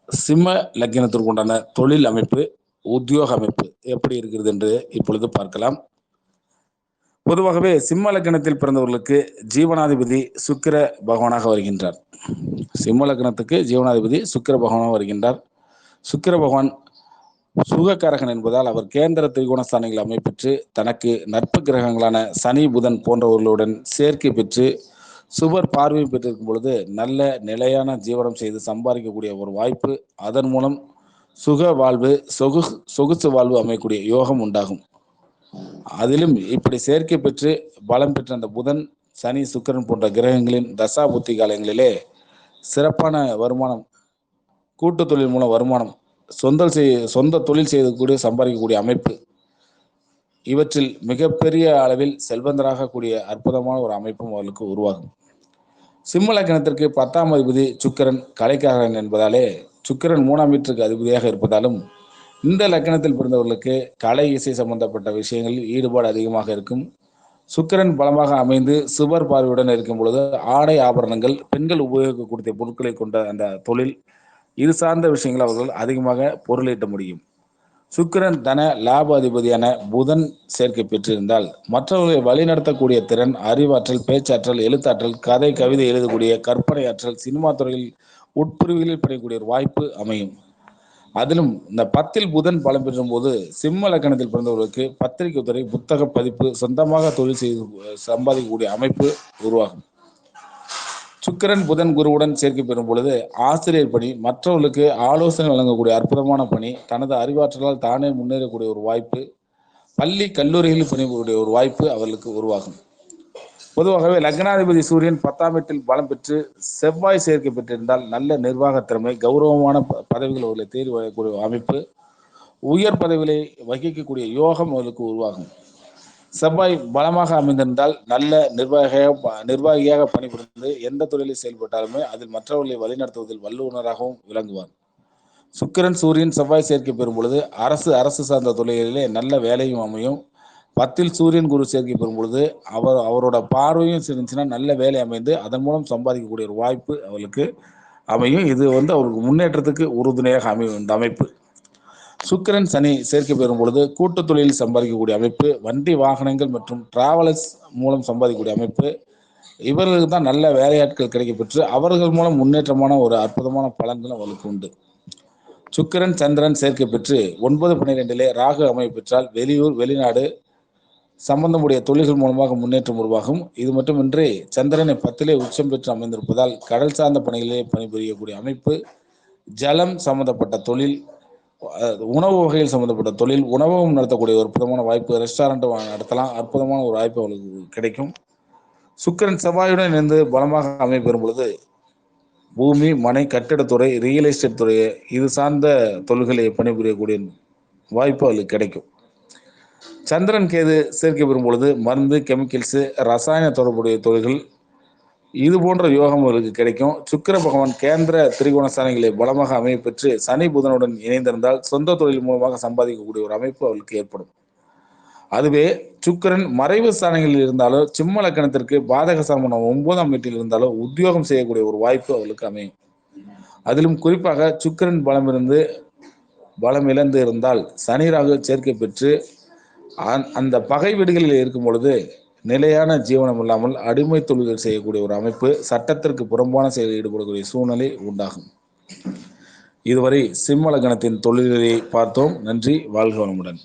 சிம்ம லக்கினத்திற்கு உண்டான தொழில் அமைப்பு, உத்தியோக அமைப்பு எப்படி இருக்கிறது என்று இப்பொழுது பார்க்கலாம். பொதுவாகவே சிம்ம லக்கினத்தில் பிறந்தவர்களுக்கு ஜீவனாதிபதி சுக்கிர பகவானாக வருகின்றார். சிம்ம லக்னத்துக்கு ஜீவனாதிபதி சுக்கிர பகவானாக வருகின்றார். சுக்கிர பகவான் சுகக்காரகன் என்பதால் அவர் கேந்திர திரிகோணஸ்தானங்களை அமைப்பெற்று தனக்கு நட்பு கிரகங்களான சனி புதன் போன்றவர்களுடன் சேர்க்கை பெற்று சுபர் பார்வை பெற்றிருக்கும் பொழுது நல்ல நிலையான ஜீவனம் செய்து சம்பாதிக்கக்கூடிய ஒரு வாய்ப்பு, அதன் மூலம் சுக வாழ்வு சொகுசு வாழ்வு அமையக்கூடிய யோகம் உண்டாகும். அதிலும் இப்படி சேர்க்கை பெற்று பலம் பெற்ற அந்த புதன் சனி சுக்கிரன் போன்ற கிரகங்களின் தசா புத்தி காலங்களிலே சிறப்பான வருமானம், கூட்டு தொழில் மூலம் வருமானம், சொந்த தொழில் செய்யக்கூடிய சம்பாதிக்கக்கூடிய அமைப்பு, இவற்றில் மிகப்பெரிய அளவில் செல்வந்தராக கூடிய அற்புதமான ஒரு அமைப்பும் அவர்களுக்கு உருவாகும். சிம்ம லக்னத்திற்கு 10ஆம் அதிபதி சுக்கிரன் கலைக்காரன் என்பதாலே சுக்கிரன் 3ஆம் வீட்டிற்கு அதிபதியாக இருப்பதாலும் இந்த லக்னத்தில் பிறந்தவர்களுக்கு கலை இசை சம்பந்தப்பட்ட விஷயங்களில் ஈடுபாடு அதிகமாக இருக்கும். சுக்கிரன் பலமாக அமைந்து சுபர் பார்வையுடன் இருக்கும் பொழுது ஆடை ஆபரணங்கள், பெண்கள் உபயோகிக்கக்கூடிய பொருட்களை கொண்ட அந்த தொழில், இது சார்ந்த விஷயங்கள் அவர்கள் அதிகமாக பொருளீட்ட முடியும். சுக்கிரன் தன லாப அதிபதியான புதன் சேர்க்கை பெற்றிருந்தால் மற்றவர்களை வழிநடத்தக்கூடிய திறன், அறிவாற்றல், பேச்சாற்றல், எழுத்தாற்றல், கதை கவிதை எழுதக்கூடிய கற்பனை ஆற்றல், சினிமா துறையில் உட்பிரிவுகளில் படையக்கூடிய ஒரு வாய்ப்பு அமையும். அதிலும் இந்த 10ல் புதன் பலம் பெறும் போது சிம்ம லக்கணத்தில் பிறந்தவர்களுக்கு பத்திரிகை துறை, புத்தக பதிப்பு, சொந்தமாக தொழில் செய்து சம்பாதிக்கக்கூடிய அமைப்பு உருவாகும். சுக்கிரன் புதன் குருவுடன் சேர்க்கை பெறும் பொழுது ஆசிரியர் பணி, மற்றவர்களுக்கு ஆலோசனை வழங்கக்கூடிய அற்புதமான பணி, தனது அறிவாற்றலால் தானே முன்னேறக்கூடிய ஒரு வாய்ப்பு, பள்ளி கல்லூரிகளில் பணிபுரியக்கூடிய ஒரு வாய்ப்பு அவர்களுக்கு உருவாகும். பொதுவாகவே லக்னாதிபதி சூரியன் 10ஆம் வீட்டில் பலம் பெற்று செவ்வாய் சேர்க்கை பெற்றிருந்தால் நல்ல நிர்வாக திறமை, கௌரவமான பதவிகள் அவர்களை தேடி வரக்கூடிய அமைப்பு, உயர் பதவிகளை வகிக்கக்கூடிய யோகம் அவர்களுக்கு உருவாகும். செவ்வாய் பலமாக அமைந்திருந்தால் நல்ல நிர்வாகியாக பணிபுரிந்து எந்த தொழிலில் செயல்பட்டாலுமே அதில் மற்றவர்களை வழிநடத்துவதில் வல்லுநராகவும் விளங்குவார். சுக்கிரன் சூரியன் செவ்வாய் சேர்க்கை பெறும் பொழுது அரசு சார்ந்த தொழில்களிலே நல்ல வேலையும் அமையும். 10ல் சூரியன் குரு சேர்க்கை பெறும் பொழுது அவரோட பார்வையும் இருந்துச்சுன்னா நல்ல வேலை அமைந்து அதன் மூலம் சம்பாதிக்கக்கூடிய ஒரு வாய்ப்பு அவர்களுக்கு அமையும். இது அவருக்கு முன்னேற்றத்துக்கு உறுதுணையாக அமையும் இந்த அமைப்பு. சுக்கிரன் சனி சேர்க்கை பெறும் பொழுது கூட்டு தொழிலில் சம்பாதிக்கக்கூடிய அமைப்பு, வண்டி வாகனங்கள் மற்றும் டிராவலர்ஸ் மூலம் சம்பாதிக்கக்கூடிய அமைப்பு, இவர்களுக்கு தான் நல்ல வேலையாட்கள் கிடைக்கப்பெற்று அவர்கள் மூலம் முன்னேற்றமான ஒரு அற்புதமான பலன்கள் அவர்களுக்கு உண்டு. சுக்கிரன் சந்திரன் சேர்க்கை பெற்று 9-12 ராகு அமைப்பு பெற்றால் வெளியூர் வெளிநாடு சம்பந்தமுடைய தொழில்கள் மூலமாக முன்னேற்றம் உருவாகும். இது மட்டுமின்றி சந்திரனை 10லே உச்சம் பெற்று அமைந்திருப்பதால் கடல் சார்ந்த பணிகளிலே பணிபுரியக்கூடிய அமைப்பு, ஜலம் சம்பந்தப்பட்ட தொழில், உணவு வகையில் சம்பந்தப்பட்ட தொழில், உணவகம் நடத்தக்கூடிய ஒரு அற்புதமான வாய்ப்பு, ரெஸ்டாரண்ட் நடத்தலாம், அற்புதமான ஒரு வாய்ப்பு அவர்களுக்கு கிடைக்கும். சுக்கிரன் செவ்வாயுடன் இணைந்து பலமாக அமைப்பெறும் பொழுது பூமி, மனை, கட்டிடத்துறை, ரியல் எஸ்டேட் துறை, இது சார்ந்த தொழில்களை பணிபுரியக்கூடிய வாய்ப்பு அவர்களுக்கு கிடைக்கும். சந்திரன் கேது சேர்க்கை பெறும் பொழுது மருந்து, கெமிக்கல்ஸ், ரசாயன தொடர்புடைய தொழில்கள், இது போன்ற யோகம் அவர்களுக்கு கிடைக்கும். சுக்கிர பகவான் கேந்திர திரிகோணஸ்தானங்களை பலமாக அமைய பெற்று சனி புதனுடன் இணைந்திருந்தால் சொந்த தொழில் மூலமாக சம்பாதிக்கக்கூடிய ஒரு அமைப்பு அவர்களுக்கு ஏற்படும். அதுவே சுக்கிரன் மறைவு ஸ்தானங்களில் இருந்தாலோ, சிம்ம லக்கணத்திற்கு பாதக ஸ்தானம் 9ஆம் வீட்டில் இருந்தாலோ உத்தியோகம் செய்யக்கூடிய ஒரு வாய்ப்பு அவர்களுக்கு அமையும். அதிலும் குறிப்பாக சுக்கிரன் பலம் இழந்து இருந்தால் சனி ராகு சேர்க்கை பெற்று அந்த பகை வீடுகளில் இருக்கும் பொழுது நிலையான ஜீவனம் இல்லாமல் அடிமை தொழில்கள் செய்யக்கூடிய ஒரு அமைப்பு, சட்டத்திற்கு புறம்பான செயலில் ஈடுபடக்கூடிய சூழ்நிலை உண்டாகும். இதுவரை சிம்ம லக்னத்தின் தொழில்களை பார்த்தோம். நன்றி. வாழ்க வளமுடன்.